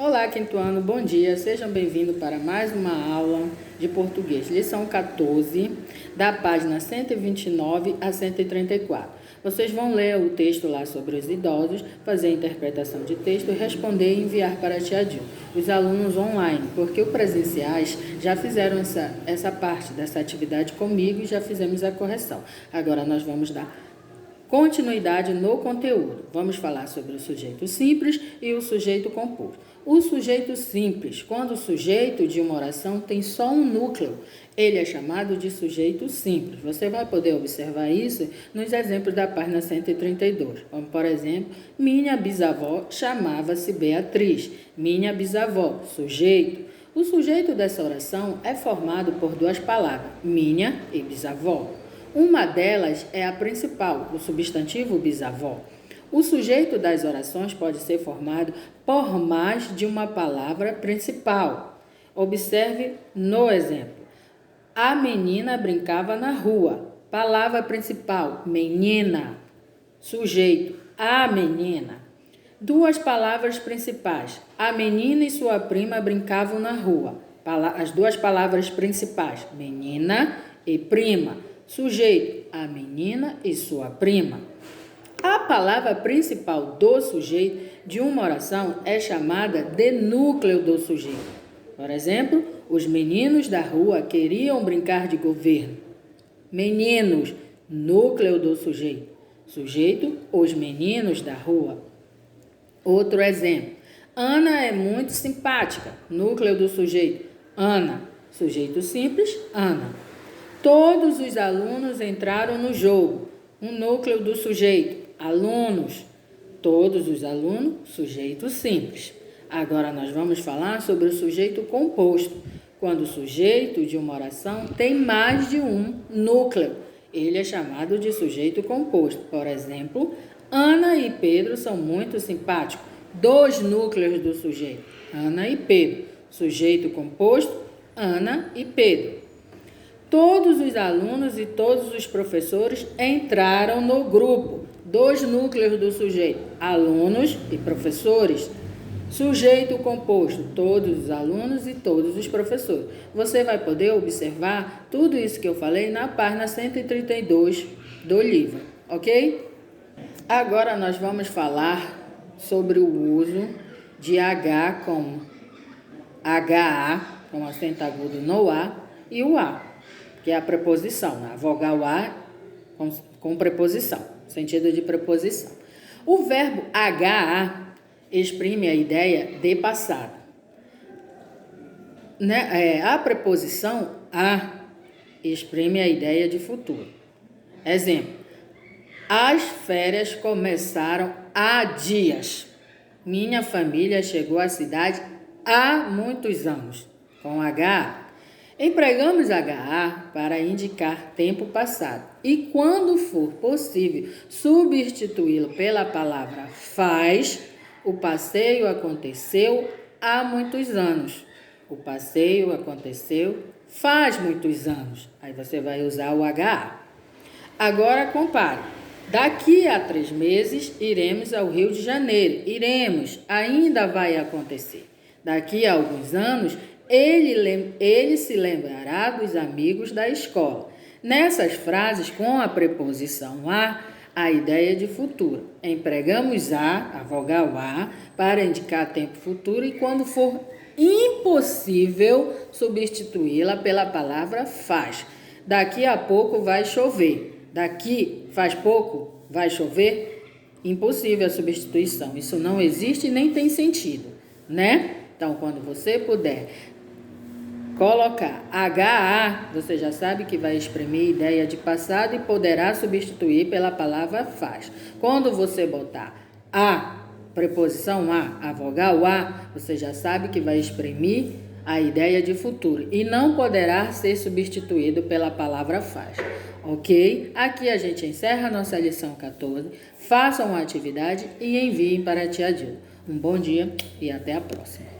Olá, quinto ano, bom dia. Sejam bem-vindos para mais uma aula de português. Lição 14, da página 129 a 134. Vocês vão ler o texto lá sobre os idosos, fazer a interpretação de texto, responder e enviar para a tia Dil. Os alunos online, porque os presenciais já fizeram essa parte dessa atividade comigo e já fizemos a correção. Agora nós vamos dar continuidade no conteúdo. Vamos falar sobre o sujeito simples e o sujeito composto. O sujeito simples, quando o sujeito de uma oração tem só um núcleo, ele é chamado de sujeito simples. Você vai poder observar isso nos exemplos da página 132. Como, por exemplo, minha bisavó chamava-se Beatriz. Minha bisavó, sujeito. O sujeito dessa oração é formado por duas palavras, minha e bisavó. Uma delas é a principal, o substantivo bisavó. O sujeito das orações pode ser formado por mais de uma palavra principal. Observe no exemplo. A menina brincava na rua. Palavra principal, menina. Sujeito, a menina. Duas palavras principais. A menina e sua prima brincavam na rua. As duas palavras principais, menina e prima. Sujeito, a menina e sua prima. A palavra principal do sujeito de uma oração é chamada de núcleo do sujeito. Por exemplo, os meninos da rua queriam brincar de governo. Meninos, núcleo do sujeito. Sujeito, os meninos da rua. Outro exemplo. Ana é muito simpática. Núcleo do sujeito. Ana. Sujeito simples, Ana. Todos os alunos entraram no jogo. Um núcleo do sujeito. Alunos. Todos os alunos, sujeito simples. Agora nós vamos falar sobre o sujeito composto. Quando o sujeito de uma oração tem mais de um núcleo. Ele é chamado de sujeito composto. Por exemplo, Ana e Pedro são muito simpáticos. Dois núcleos do sujeito. Ana e Pedro. Sujeito composto, Ana e Pedro. Todos os alunos e todos os professores entraram no grupo. Dois núcleos do sujeito, alunos e professores. Sujeito composto, todos os alunos e todos os professores. Você vai poder observar tudo isso que eu falei na página 132 do livro, ok? Agora nós vamos falar sobre o uso de H com HA, com acento agudo no A, e o A, que é a preposição, né? A vogal A com preposição, sentido de preposição. O verbo HA exprime a ideia de passado. A preposição A exprime a ideia de futuro. Exemplo. As férias começaram há dias. Minha família chegou à cidade há muitos anos. Com HA. Empregamos HA para indicar tempo passado e, quando for possível, substituí-lo pela palavra faz. O passeio aconteceu há muitos anos. O passeio aconteceu faz muitos anos. Aí você vai usar o HA. Agora compare. Daqui a 3 meses iremos ao Rio de Janeiro. Iremos, ainda vai acontecer. Daqui a alguns anos ele se lembrará dos amigos da escola. Nessas frases, com a preposição a ideia de futuro. Empregamos a vogal A, para indicar tempo futuro e, quando for impossível, substituí-la pela palavra faz. Daqui a pouco vai chover. Daqui faz pouco vai chover. Impossível a substituição. Isso não existe nem tem sentido, né? Então, quando você puder colocar HA, você já sabe que vai exprimir ideia de passado e poderá substituir pela palavra faz. Quando você botar a, preposição a vogal A, você já sabe que vai exprimir a ideia de futuro e não poderá ser substituído pela palavra faz. Ok? Aqui a gente encerra a nossa lição 14. Façam a atividade e enviem para a tia Dil. Um bom dia e até a próxima.